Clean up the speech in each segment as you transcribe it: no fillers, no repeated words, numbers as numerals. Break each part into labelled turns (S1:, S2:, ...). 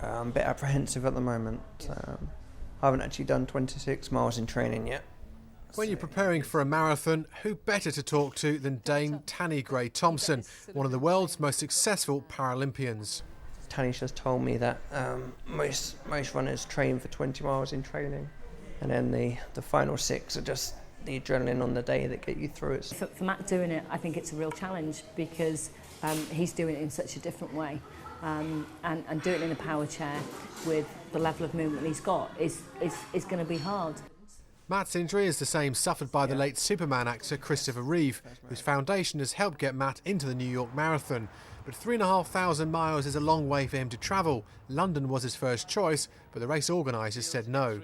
S1: I'm a bit apprehensive at the moment. I haven't actually done 26 miles in training yet.
S2: When you're preparing for a marathon, who better to talk to than Dame Tanni Gray-Thompson, one of the world's most successful Paralympians.
S1: Tanni's just told me that most runners train for 20 miles in training, and then the final 6 are just the adrenaline on the day that get you through it.
S3: For Matt doing it, I think it's a real challenge because he's doing it in such a different way. And doing it in a power chair with the level of movement he's got is going to be hard.
S2: Matt's injury is the same suffered by the late Superman actor Christopher Reeve, whose foundation has helped get Matt into the New York Marathon. But 3,500 miles is a long way for him to travel. London was his first choice, but the race organisers said no.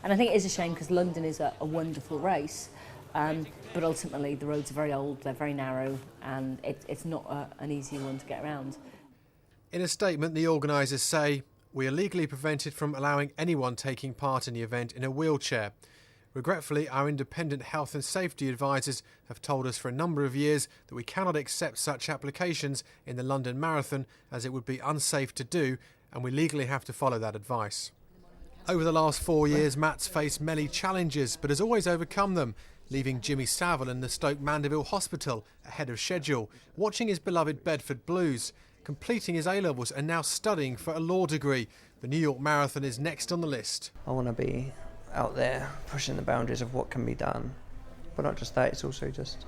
S3: And I think it is a shame because London is a wonderful race, but ultimately the roads are very old, they're very narrow, and it's not an easy one to get around.
S2: In a statement, the organisers say, "We are legally prevented from allowing anyone taking part in the event in a wheelchair. Regretfully, our independent health and safety advisors have told us for a number of years that we cannot accept such applications in the London Marathon as it would be unsafe to do, and we legally have to follow that advice." Over the last 4 years, Matt's faced many challenges, but has always overcome them, leaving Jimmy Savile in the Stoke Mandeville Hospital ahead of schedule, watching his beloved Bedford Blues, completing his A-levels and now studying for a law degree. The New York Marathon is next on the list.
S1: I want to be out there pushing the boundaries of what can be done, but not just that, it's also just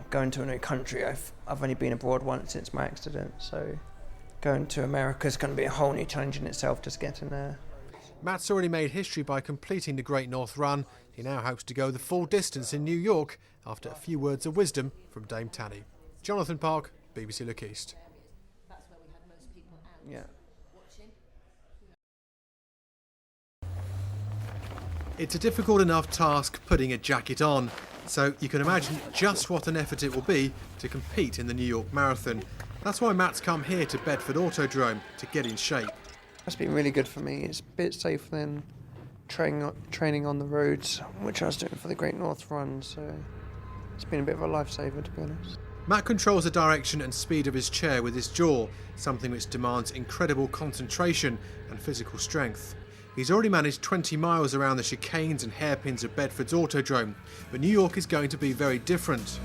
S1: going to a new country. I've only been abroad once since my accident, so going to America is going to be a whole new challenge in itself, just getting there.
S2: Matt's already made history by completing the Great North Run. He now hopes to go the full distance in New York after a few words of wisdom from Dame Tanni. Jonathan Park, BBC Look East.
S1: Yeah.
S2: It's a difficult enough task putting a jacket on, so you can imagine just what an effort it will be to compete in the New York Marathon. That's why Matt's come here to Bedford Autodrome to get in shape.
S1: That's been really good for me. It's a bit safer than training on the roads, which I was doing for the Great North Run, so it's been a bit of a lifesaver, to be honest.
S2: Matt controls the direction and speed of his chair with his jaw, something which demands incredible concentration and physical strength. He's already managed 20 miles around the chicanes and hairpins of Bedford's Autodrome, but New York is going to be very different.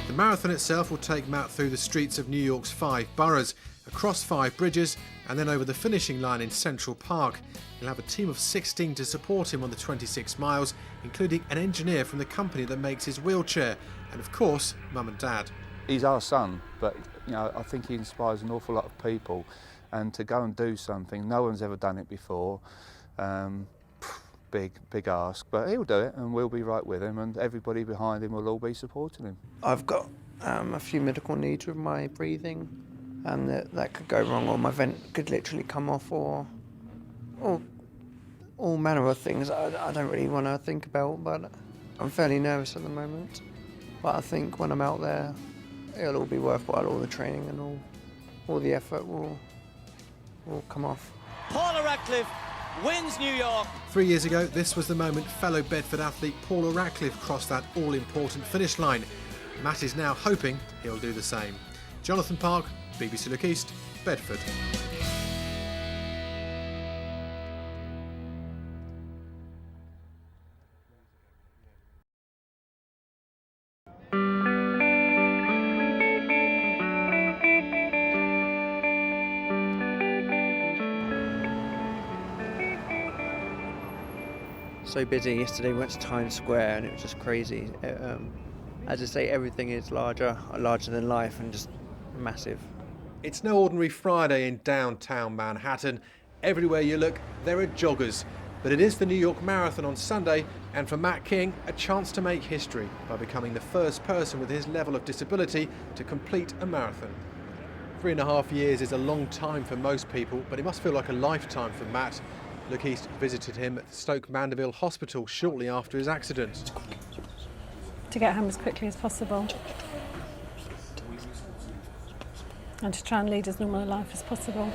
S2: The marathon itself will take Matt through the streets of New York's 5 boroughs, across 5 bridges, and then over the finishing line in Central Park. He'll have a team of 16 to support him on the 26 miles, including an engineer from the company that makes his wheelchair, and of course, Mum and Dad.
S4: He's our son, but I think he inspires an awful lot of people, and to go and do something, no one's ever done it before. Big ask, but he'll do it and we'll be right with him, and everybody behind him will all be supporting him.
S1: I've got a few medical needs with my breathing, and that could go wrong, or my vent could literally come off, or all manner of things I don't really want to think about, but I'm fairly nervous at the moment. But I think when I'm out there, it'll all be worthwhile. All the training and all the effort will come off.
S5: Paula Radcliffe wins New York.
S2: 3 years ago, this was the moment fellow Bedford athlete Paula Radcliffe crossed that all-important finish line. Matt is now hoping he'll do the same. Jonathan Park, BBC Look East, Bedford.
S1: So busy. Yesterday we went to Times Square and it was just crazy. As I say, everything is larger than life, and just massive.
S2: It's no ordinary Friday in downtown Manhattan. Everywhere you look, there are joggers. But it is the New York Marathon on Sunday, and for Matt King, a chance to make history by becoming the first person with his level of disability to complete a marathon. 3.5 years is a long time for most people, but it must feel like a lifetime for Matt. Look East visited him at the Stoke Mandeville Hospital shortly after his accident.
S6: To get home as quickly as possible and to try and lead as normal a life as possible.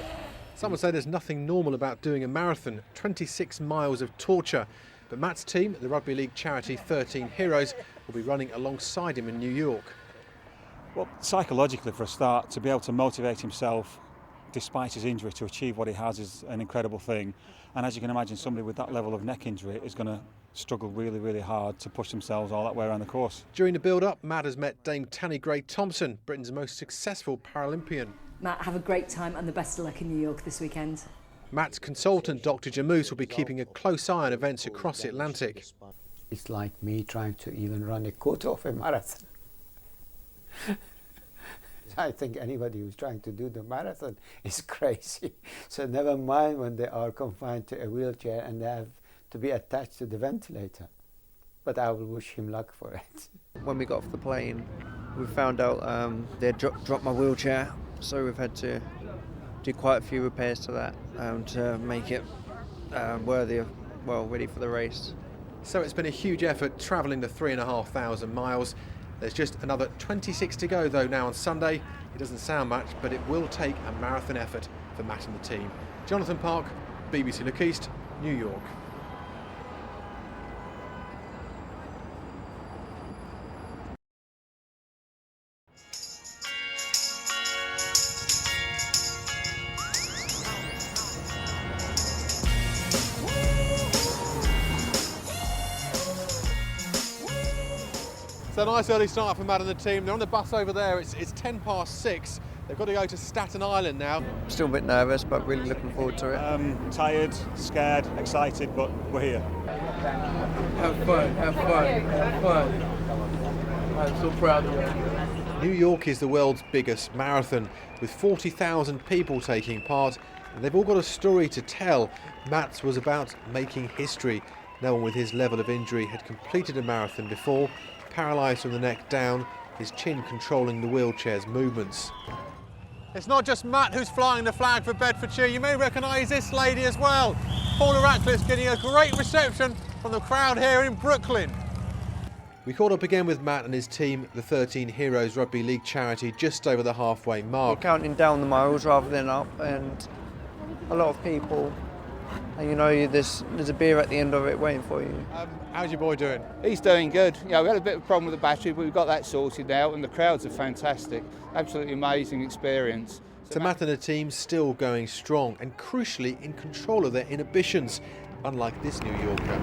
S2: Some would say there's nothing normal about doing a marathon, 26 miles of torture. But Matt's team, the Rugby League charity XIII Heroes, will be running alongside him in New York.
S7: Well, psychologically, for a start, to be able to motivate himself despite his injury to achieve what he has is an incredible thing. And as you can imagine, somebody with that level of neck injury is going to struggle really, really hard to push themselves all that way around the course.
S2: During the build-up, Matt has met Dame Tanni Gray-Thompson, Britain's most successful Paralympian.
S3: Matt, have a great time and the best of luck in New York this weekend.
S2: Matt's consultant, Dr. Jamous, will be keeping a close eye on events across the Atlantic.
S8: It's like me trying to even run a quarter of a marathon. I think anybody who's trying to do the marathon is crazy. So never mind when they are confined to a wheelchair and they have to be attached to the ventilator. But I will wish him luck for it.
S1: When we got off the plane, we found out they'd dropped my wheelchair, so we've had to do quite a few repairs to that to make it ready for the race.
S2: So it's been a huge effort travelling the 3,500 miles. There's just another 26 to go though now on Sunday. It doesn't sound much, but it will take a marathon effort for Matt and the team. Jonathan Park, BBC Look East, New York. So a nice early start for Matt and the team. They're on the bus over there. It's 6:10. They've got to go to Staten Island now.
S1: Still a bit nervous, but really looking forward to it.
S7: Tired, scared, excited, but we're here.
S9: Have fun. I'm so proud of you.
S2: New York is the world's biggest marathon, with 40,000 people taking part, and they've all got a story to tell. Matt's was about making history. No one with his level of injury had completed a marathon before. Paralysed from the neck down, his chin controlling the wheelchair's movements. It's not just Matt who's flying the flag for Bedfordshire. You may recognise this lady as well. Paula Ratcliffe's getting a great reception from the crowd here in Brooklyn. We caught up again with Matt and his team, the XIII Heroes Rugby League charity, just over the halfway mark.
S1: We're counting down the miles rather than up, and a lot of people, and there's a beer at the end of it waiting for you.
S2: How's your boy doing?
S4: He's doing good. We had a bit of a problem with the battery, but we've got that sorted now, and the crowds are fantastic. Absolutely amazing experience.
S2: So Matt and the team still going strong and crucially in control of their inhibitions, unlike this New Yorker.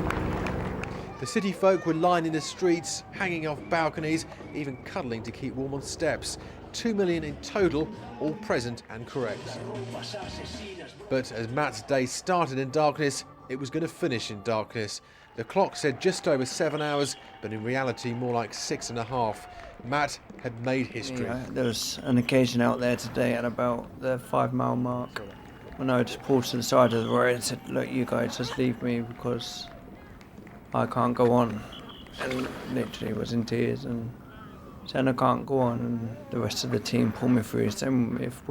S2: The city folk were lining the streets, hanging off balconies, even cuddling to keep warm on steps. 2 million in total, all present and correct. But as Matt's day started in darkness, it was going to finish in darkness. The clock said just over 7 hours, but in reality more like 6.5. Matt had made history.
S1: Yeah, there was an occasion out there today at about the 5 mile mark when I just pulled to the side of the road and said, look, you guys just leave me because I can't go on. And literally was in tears and saying I can't go on, and the rest of the team pulled me through, saying if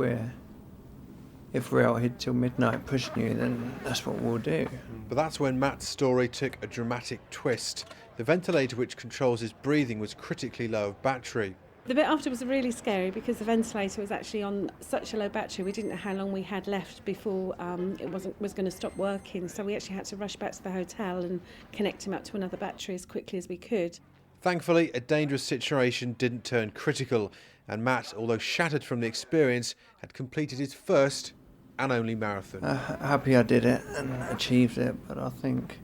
S1: we're out here till midnight pushing you, then that's what we'll do.
S2: But that's when Matt's story took a dramatic twist. The ventilator which controls his breathing was critically low of battery.
S6: The bit after was really scary because the ventilator was actually on such a low battery. We didn't know how long we had left before it was going to stop working. So we actually had to rush back to the hotel and connect him up to another battery as quickly as we could.
S2: Thankfully, a dangerous situation didn't turn critical, and Matt, although shattered from the experience, had completed his first and only marathon.
S1: Happy I did it and achieved it, but I think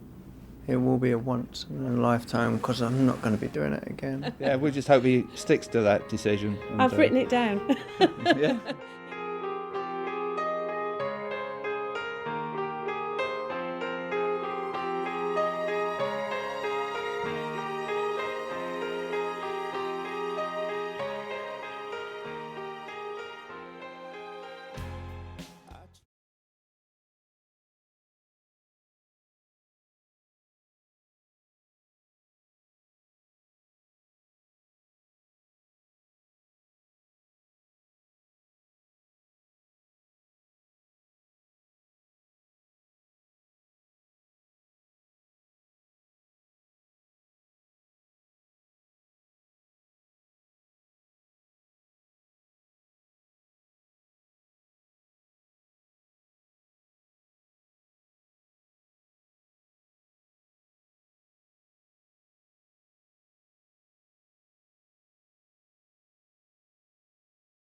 S1: it will be a once in a lifetime because I'm not going to be doing it again.
S4: Yeah, we just hope he sticks to that decision.
S6: I've written it down.
S4: Yeah.